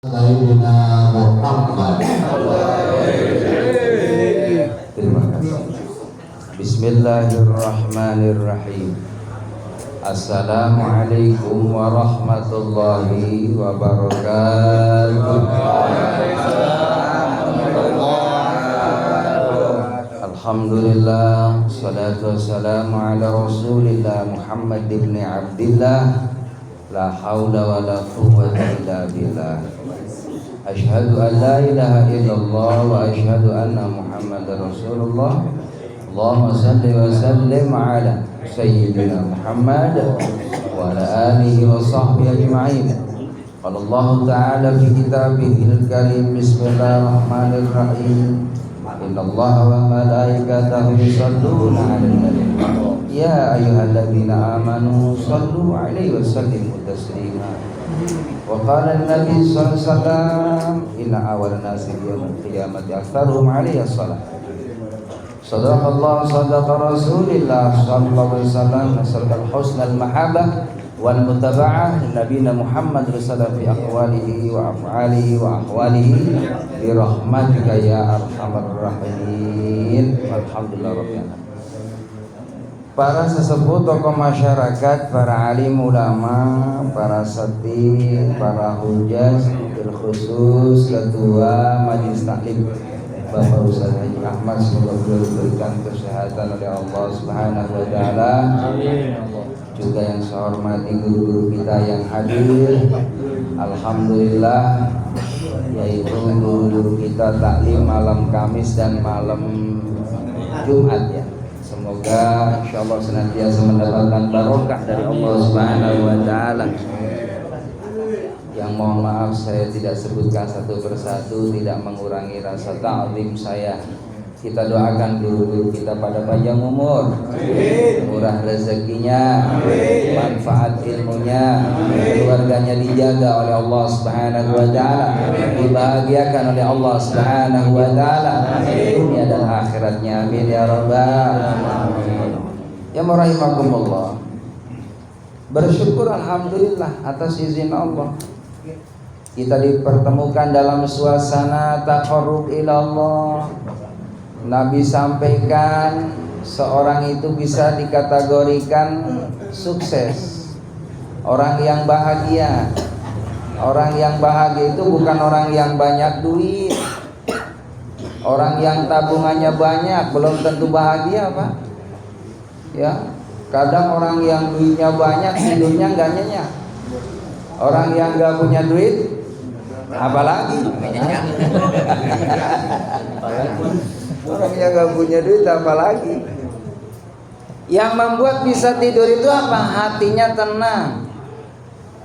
Sayyidina Muhammad. Terima kasih. Bismillahirrahmanirrahim. Assalamualaikum warahmatullahi wabarakatuh. Alhamdulillah, salatu wassalamu ala Rasulillah Muhammad ibn Abdillah. La haula wa la quwwata illa billah. Asyhadu an la ilaha illallah wa asyhadu anna Muhammadar Rasulullah. Allahumma salli wa sallim ala sayyidina Muhammad wa ala alihi wa sahbihi ajma'in. Qala Allah ta'ala fi kitabihil karim, bismillahirrahmanirrahim. Innallaha wa malaikatahu yusholluna 'alan nabi. Ya ayyuhalladzina amanu shallu 'alaihi wa sallimu taslima. Wa qala an-nabi sallallahu alaihi wasallam inna awwala nasi yaumil qiyamati aktsaruhum 'alaihi shalah. Sadaqallahu sadaqa Rasulillah sallallahu alaihi wasallam, nasalul husnal mahabbah wal mutaba'ah nabiyina Muhammad sallallahu fi aqwalihi wa af'alihi wa ahwalihi bi rahmatika ya arhamar rahimin. Alhamdulillah rabbil alamin. Para sesepuh tokoh masyarakat, para alim ulama, para setin, para hujjah, terkhusus ketua majelis taklim Bapak Ustaz Haji Ahmad, semoga beliau diberikan kesehatan oleh Allah Subhanahu wa taala. Juga yang saya hormati guru-guru kita yang hadir, alhamdulillah, yaitu guru-guru kita taklim malam Kamis dan malam Jumat ya. Semoga insyaallah senantiasa mendapatkan barokah dari Allah Subhanahu wa taala. Yang mohon maaf saya tidak sebutkan satu persatu, tidak mengurangi rasa ta'zim saya. Kita doakan guru-guru kita pada panjang umur, murah rezekinya, manfaat ilmunya, keluarganya dijaga oleh Allah Subhanahu wa taala, dibahagiakan oleh Allah Subhanahu wa taala dunia dan akhiratnya. Amin ya rabbal alamin. Ya rahimakumullah. Bersyukur alhamdulillah atas izin Allah kita dipertemukan dalam suasana taqarrub ila Allah. Nabi sampaikan seorang itu bisa dikategorikan sukses, orang yang bahagia. Orang yang bahagia itu bukan orang yang banyak duit. Orang yang tabungannya banyak belum tentu bahagia, Pak. Ya, kadang orang yang duitnya banyak hidupnya enggak nyenyak. Orang yang enggak punya duit apalagi orang yang gak punya duit apalagi. Yang membuat bisa tidur itu apa? Hatinya tenang.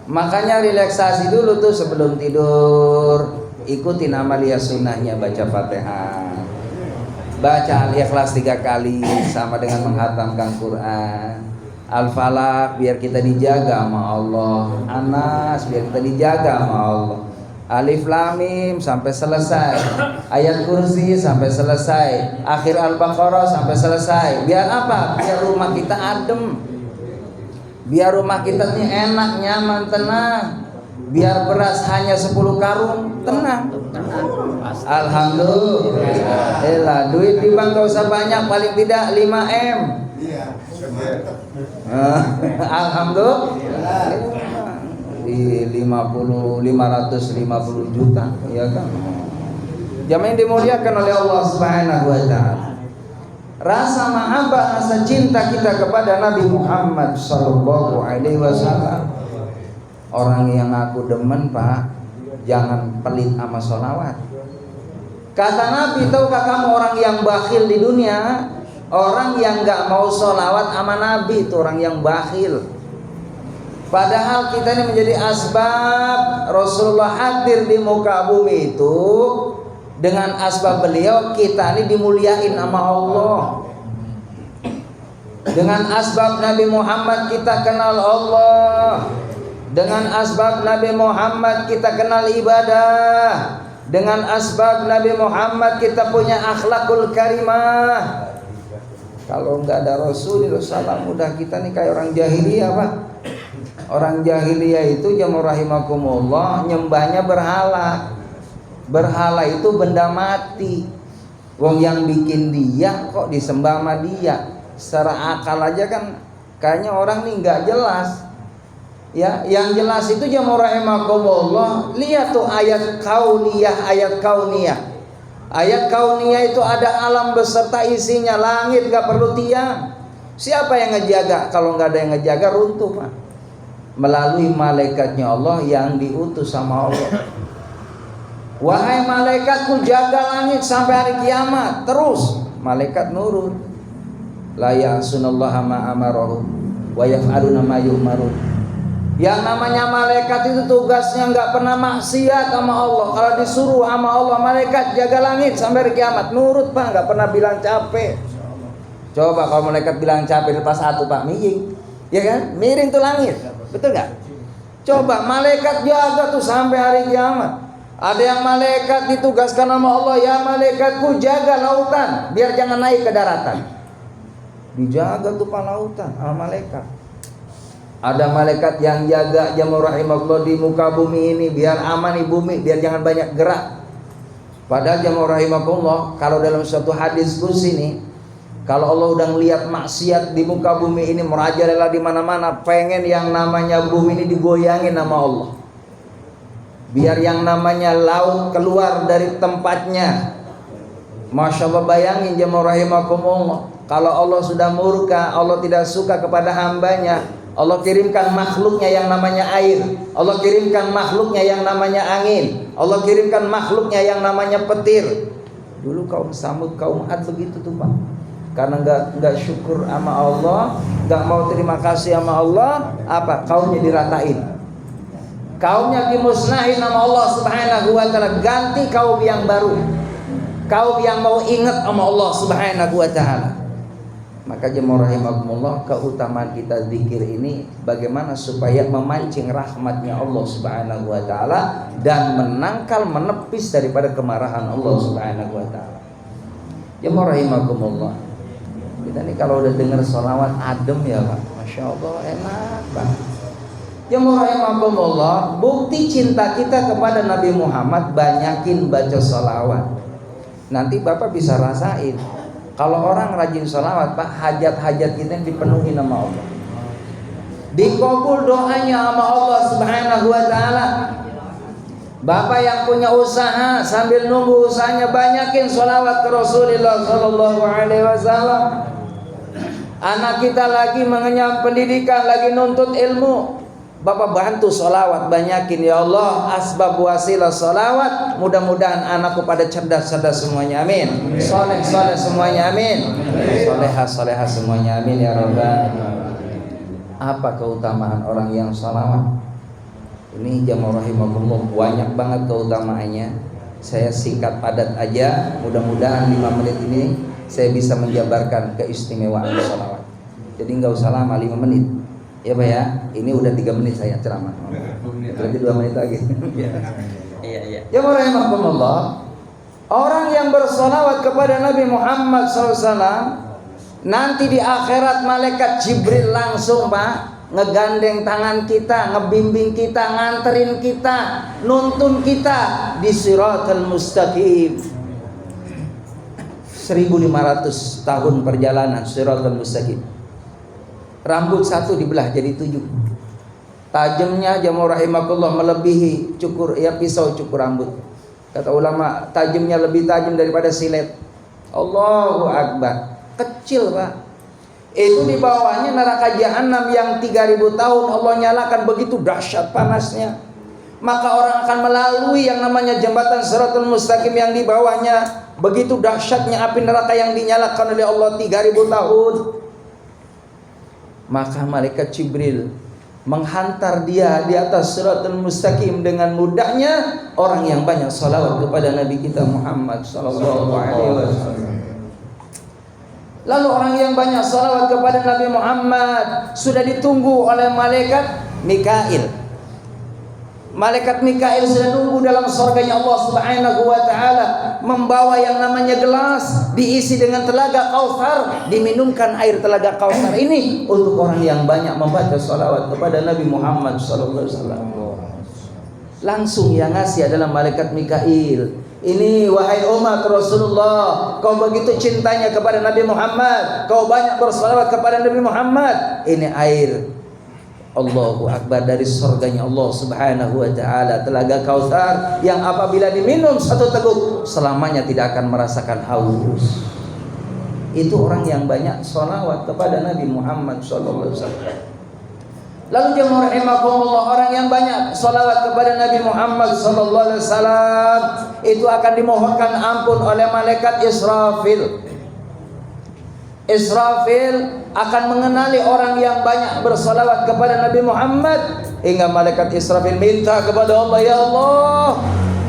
Makanya relaksasi dulu tuh sebelum tidur. Ikutin amalia sunnahnya, baca Fatihah, baca Al-Ikhlas 3 kali sama dengan menghatamkan Quran. Al-Falaq biar kita dijaga sama Allah. Anas biar kita dijaga sama Allah. Alif Lam Mim sampai selesai, ayat kursi sampai selesai, akhir Al-Baqarah sampai selesai. Biar apa? Biar rumah kita adem, biar rumah kita ini enak, nyaman, tenang. Biar beras hanya 10 karung, tenang. Alhamdulillah. Duit di bank gak usah banyak, paling tidak 5M. Alhamdulillah. Di 550 juta ya kan. Jamaah yang dimuliakan oleh Allah Subhanahu wa taala. Rasa mahabbah, rasa cinta kita kepada Nabi Muhammad sallallahu alaihi wasallam. Orang yang aku demen, Pak, jangan pelit sama sholawat. Kata Nabi, tahukah kamu orang yang bakhil di dunia? Orang yang enggak mau sholawat sama Nabi itu orang yang bakhil. Padahal kita ini menjadi asbab Rasulullah hadir di muka bumi itu. Dengan asbab beliau kita ini dimuliain sama Allah. Dengan asbab Nabi Muhammad kita kenal Allah. Dengan asbab Nabi Muhammad kita kenal ibadah. Dengan asbab Nabi Muhammad kita punya akhlakul karimah. Kalau enggak ada Rasulullah SAW, udah kita nih kayak orang jahiliyah, Pak. Orang jahiliyah itu jamu rahimakumullah nyembahnya berhala. Berhala itu benda mati. Wong yang bikin dia kok disembah sama dia. Secara akal aja kan kayaknya orang nih nggak jelas. Ya, yang jelas itu jamu rahimakumullah. Lihat tuh ayat kauniyah, ayat kauniyah. Ayat kauniyah itu ada alam beserta isinya, langit gak perlu tiang. Siapa yang ngejaga? Kalau nggak ada yang ngejaga runtuh Pak. Melalui malaikatnya Allah yang diutus sama Allah. Wahai malaikatku, jaga langit sampai hari kiamat. Terus malaikat nurun. La ya'sunallaha ma amarahum wa yaf'aluna ma yu'marun. Yang namanya malaikat itu tugasnya nggak pernah maksiat sama Allah. Kalau disuruh sama Allah, malaikat jaga langit sampai hari kiamat, nurut Pak, nggak pernah bilang capek. Coba kalau malaikat bilang capek lepas satu Pak, miring, ya kan? Miring tuh langit, betul nggak? Coba malaikat jaga tuh sampai hari kiamat. Ada yang malaikat ditugaskan sama Allah, ya malaikatku jaga lautan biar jangan naik ke daratan. Dijaga tuh Pak lautan sama malaikat. Ada malaikat yang jaga jamu rahimakumullah di muka bumi ini biar aman di bumi, biar jangan banyak gerak. Padahal jamu rahimakumullah, kalau dalam suatu hadis kursi ini, kalau Allah udah ngelihat maksiat di muka bumi ini merajalela di mana-mana, pengen yang namanya bumi ini digoyangin sama Allah. Biar yang namanya laut keluar dari tempatnya. Masya Allah, bayangin jamu rahimakumullah, kalau Allah sudah murka, Allah tidak suka kepada hambanya, Allah kirimkan makhluknya yang namanya air, Allah kirimkan makhluknya yang namanya angin, Allah kirimkan makhluknya yang namanya petir. Dulu kaum Samud, kaum Ad begitu tuh Pak. Karena nggak syukur sama Allah, nggak mau terima kasih sama Allah, apa? Kaumnya diratain, kaumnya dimusnahin sama Allah Subhanahu wa taala, ganti kaum yang baru, kaum yang mau ingat sama Allah Subhanahu wa taala. Maka jemaah rahimakumullah, keutamaan kita zikir ini bagaimana supaya memancing rahmatnya Allah Subhanahu wa taala dan menangkal, menepis daripada kemarahan Allah Subhanahu wa taala. Jemaah rahimakumullah, kita nih kalau udah dengar sholawat adem ya Pak, Masya Allah enak banget. Jemaah rahimakumullah, bukti cinta kita kepada Nabi Muhammad, banyakin baca sholawat. Nanti Bapak bisa rasain, kalau orang rajin sholawat Pak, hajat-hajat kita dipenuhi sama Allah, dikabul doanya sama Allah Subhanahu wa taala. Bapak yang punya usaha, sambil nunggu usahanya banyakin sholawat ke Rasulullah sallallahu alaihi wasallam. Anak kita lagi mengenyam pendidikan, lagi nuntut ilmu, Bapak bantu sholawat, banyakin ya Allah, asbab wasilah sholawat. Mudah-mudahan anakku pada cerdas-cerdas semuanya, amin. Soleh-soleh semuanya, amin. Solehah-solehah semuanya, amin ya Rabbal. Apa keutamaan orang yang sholawat? Ini jamaah rahimakumullah, banyak banget keutamaannya. Saya singkat padat aja, mudah-mudahan 5 menit ini saya bisa menjabarkan keistimewaan sholawat. Jadi nggak usah lama, 5 menit. Ya Pak ya, ini udah 3 menit saya ceramah. Berarti 2 menit lagi. Iya. Ya rahimakumullah, orang yang bersolawat kepada Nabi Muhammad SAW, nanti di akhirat malaikat Jibril langsung Pak ngegandeng tangan kita, ngebimbing kita, nganterin kita, nuntun kita di Shiratal Mustaqim. 1500 tahun perjalanan Shiratal Mustaqim. Rambut satu dibelah jadi 7. Tajamnya jamaah rahimakumullah melebihi pisau cukur rambut. Kata ulama, tajamnya lebih tajam daripada silet. Allahu Akbar. Kecil Pak. Itu di bawahnya neraka jahanam yang 3000 tahun Allah nyalakan, begitu dahsyat panasnya. Maka orang akan melalui yang namanya jembatan Shiratal Mustaqim yang di bawahnya begitu dahsyatnya api neraka yang dinyalakan oleh Allah 3000 tahun. Maka malaikat Jibril menghantar dia di atas Shiratal Mustaqim dengan mudahnya orang yang banyak salawat kepada Nabi kita Muhammad sallallahu alaihi wasallam. Lalu orang yang banyak salawat kepada Nabi Muhammad sudah ditunggu oleh malaikat Mikail. Malaikat Mikail sudah nunggu dalam surganya Allah Subhanahu wa taala, membawa yang namanya gelas diisi dengan telaga Kautsar, diminumkan air telaga Kautsar ini untuk orang yang banyak membaca salawat kepada Nabi Muhammad sallallahu alaihi wasallam. Langsung yang ngasih adalah malaikat Mikail. Ini wahai umat Rasulullah, kau begitu cintanya kepada Nabi Muhammad, kau banyak bersalawat kepada Nabi Muhammad. Ini air Allahu Akbar dari surganya Allah Subhanahu wa taala, telaga Kautsar yang apabila diminum satu teguk selamanya tidak akan merasakan haus. Itu orang yang banyak sholawat kepada Nabi Muhammad sallallahu alaihi wasallam. Lalu jemaah rahimakumullah, orang yang banyak sholawat kepada Nabi Muhammad sallallahu alaihi wasallam itu akan dimohonkan ampun oleh malaikat Israfil. Israfil akan mengenali orang yang banyak bersalawat kepada Nabi Muhammad, hingga malaikat Israfil minta kepada Allah, ya Allah,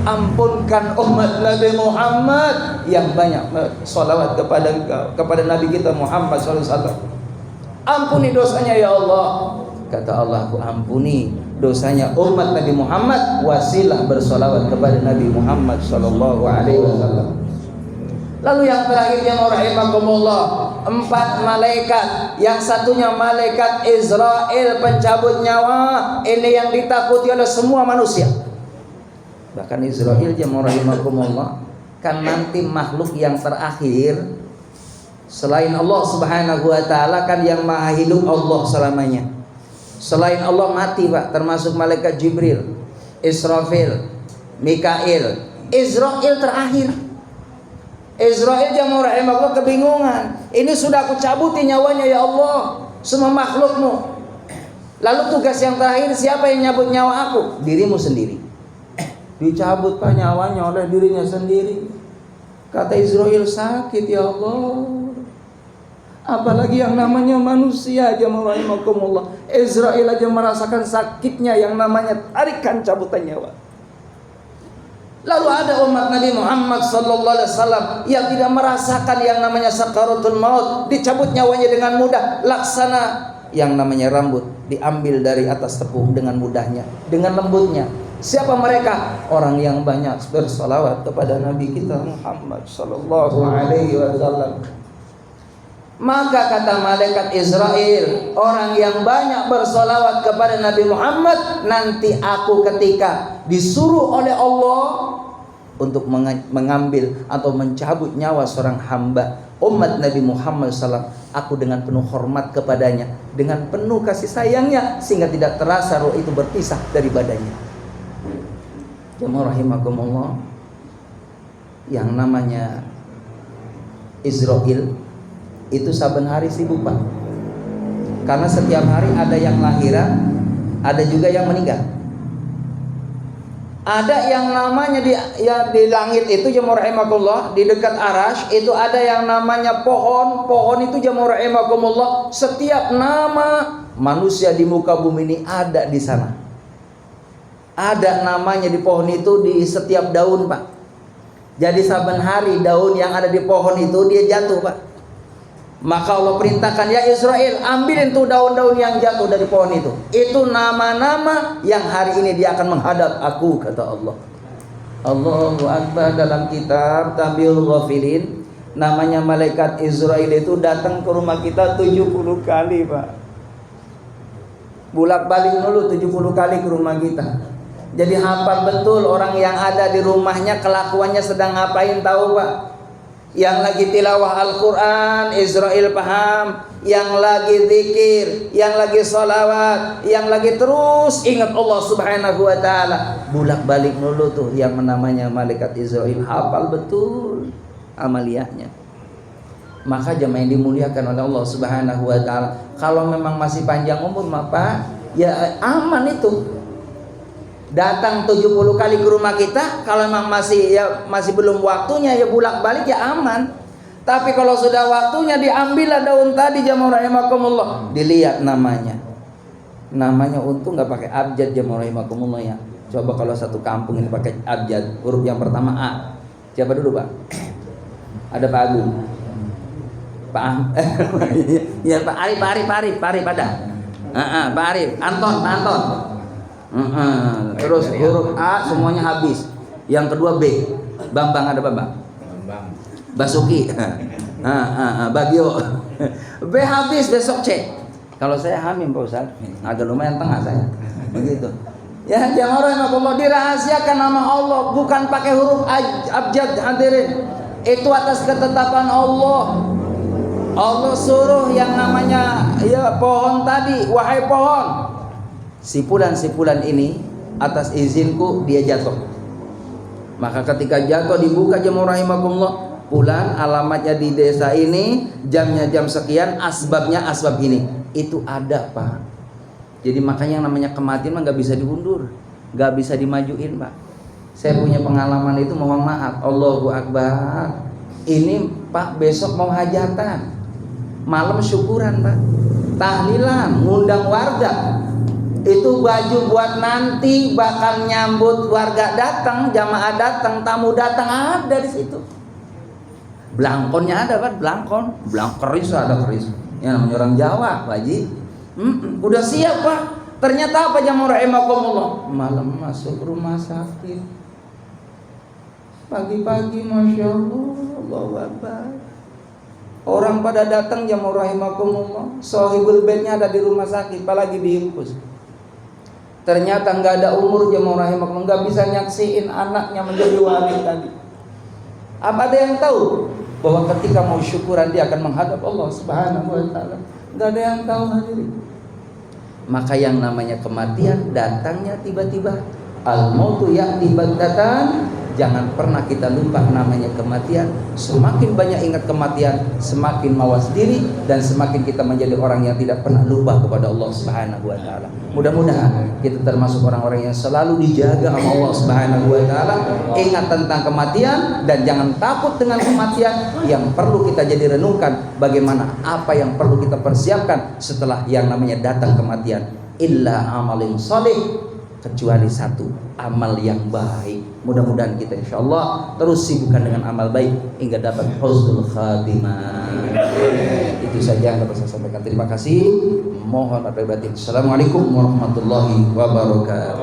ampunkan umat Nabi Muhammad yang banyak bersalawat kepada Nabi kita Muhammad SAW. Ampuni dosanya ya Allah. Kata Allah, aku ampuni dosanya umat Nabi Muhammad wasilah bersalawat kepada Nabi Muhammad SAW. Lalu yang terakhir yang rahimakumullah, 4 malaikat, yang satunya malaikat Israel pencabut nyawa, ini yang ditakuti oleh semua manusia. Bahkan Israel yang rahimakumullah kan nanti makhluk yang terakhir selain Allah Subhanahu wa taala, kan yang maha hidup Allah selamanya. Selain Allah mati Pak, termasuk malaikat Jibril, Israfil, Mikail, Israel terakhir. Israel jamaah rahimahullah kebingungan. Ini sudah aku cabuti nyawanya ya Allah, semua makhlukmu. Lalu tugas yang terakhir siapa yang nyabut nyawa aku? Dirimu sendiri. Dicabut Pak nyawanya oleh dirinya sendiri. Kata Israel, sakit ya Allah. Apalagi yang namanya manusia jamaah rahimakumullah. Israel aja merasakan sakitnya yang namanya tarikan cabutan nyawa. Lalu ada umat Nabi Muhammad sallallahu alaihi wasallam yang tidak merasakan yang namanya sakaratul maut, dicabut nyawanya dengan mudah, laksana yang namanya rambut diambil dari atas tepung dengan mudahnya, dengan lembutnya. Siapa mereka? Orang yang banyak bersalawat kepada Nabi kita Muhammad sallallahu alaihi wasallam. Maka kata malaikat Israel, orang yang banyak bersalawat kepada Nabi Muhammad, nanti aku ketika disuruh oleh Allah untuk mengambil atau mencabut nyawa seorang hamba umat Nabi Muhammad SAW, aku dengan penuh hormat kepadanya, dengan penuh kasih sayangnya, sehingga tidak terasa roh itu berpisah dari badannya. Jemaah rahimakumullah, yang namanya Israel itu saben hari sibuk Pak, karena setiap hari ada yang lahiran, ada juga yang meninggal. Ada yang namanya di langit itu jemaah rahimakumullah, di dekat Arash itu ada yang namanya pohon. Pohon itu jemaah rahimakumullah, setiap nama manusia di muka bumi ini ada di sana. Ada namanya di pohon itu, di setiap daun Pak. Jadi saben hari daun yang ada di pohon itu dia jatuh Pak. Maka Allah perintahkan, ya Israel, ambilin tuh daun-daun yang jatuh dari pohon itu. Itu nama-nama yang hari ini dia akan menghadap aku, kata Allah. Allahu Akbar. Dalam kitab Tabiul Ghafilin, namanya malaikat Israel itu datang ke rumah kita 70 kali Pak. Bolak-balik dulu 70 kali ke rumah kita. Jadi hafal betul orang yang ada di rumahnya, kelakuannya sedang ngapain tahu Pak. Yang lagi tilawah Al-Quran, Israel paham. Yang lagi zikir, yang lagi sholawat, yang lagi terus ingat Allah Subhanahu wa ta'ala, bolak-balik dulu tuh yang namanya malaikat Israel, hafal betul amaliyahnya. Maka jemaah yang dimuliakan oleh Allah Subhanahu wa ta'ala, kalau memang masih panjang umur Pak, ya aman itu. Datang 70 kali ke rumah kita, kalau memang masih belum waktunya ya bolak-balik ya aman. Tapi kalau sudah waktunya, diambillah daun tadi jamaah rahimakumullah, dilihat namanya. Namanya untung nggak pakai abjad jamaah rahimakumullah ya. Coba kalau satu kampung ini pakai abjad, huruf yang pertama A. Siapa dulu Pak? Ada Pak Agung, Pak ya Pak Arif pada. Pak Arif, Anton. Terus huruf A semuanya habis. Yang kedua B. Bambang, ada Bambang? Basuki. Bagio. B habis, besok C. Kalau saya Hamim Pak Ustaz, agak lumayan tengah saya. Begitu. Ya, jamaah rahimakumullah, dirahasiakan nama Allah, bukan pakai huruf abjad, hadirin. Itu atas ketetapan Allah. Allah suruh yang namanya pohon tadi, wahai pohon, sipulan-sipulan ini atas izinku dia jatuh. Maka ketika jatuh dibuka jamaah rahimakumullah, pulang alamatnya di desa ini, jamnya jam sekian, asbabnya asbab ini. Itu ada, Pak. Jadi makanya yang namanya kematian mah nggak bisa diundur, nggak bisa dimajuin, Pak. Saya punya pengalaman itu, mohon maaf. Allahu Akbar. Ini Pak besok mau hajatan, malam syukuran, Pak, tahlilan, ngundang warga. Itu baju buat nanti bakal nyambut warga datang, jamaah datang, tamu datang, ada di situ. Blangkonnya ada, Pak, keris ada keris. Yang namanya orang Jawa, Pak Haji. Udah siap, Pak. Ternyata apa jamaah rahimakumullah? Malam masuk rumah sakit. Pagi-pagi Masya Allah, Allahu Akbar. Orang pada datang jamaah rahimakumullah. Sohibul bednya ada di rumah sakit, apalagi diinfus. Ternyata nggak ada umur jamaah rahimakumullah, nggak bisa nyaksiin anaknya menjadi wali tadi. Apa ada yang tahu bahwa ketika mau syukuran dia akan menghadap Allah Subhanahu wa taala? Nggak ada yang tahu, hadirin. Maka yang namanya kematian datangnya tiba-tiba. Al-mautu ya'ti baghtatan. Jangan pernah kita lupa namanya kematian. Semakin banyak ingat kematian, semakin mawas diri, dan semakin kita menjadi orang yang tidak pernah lupa kepada Allah Subhanahu wa taala. Mudah-mudahan kita termasuk orang-orang yang selalu dijaga sama Allah Subhanahu wa taala. Ingat tentang kematian dan jangan takut dengan kematian. Yang perlu kita jadi renungkan bagaimana apa yang perlu kita persiapkan setelah yang namanya datang kematian. Illa amalin shalih, kecuali satu, amal yang baik. Mudah-mudahan kita insyaallah terus sibukkan dengan amal baik hingga dapat husnul khatimah. Itu saja yang dapat saya sampaikan. Terima kasih. Mohon maaf batin. Assalamualaikum warahmatullahi wabarakatuh.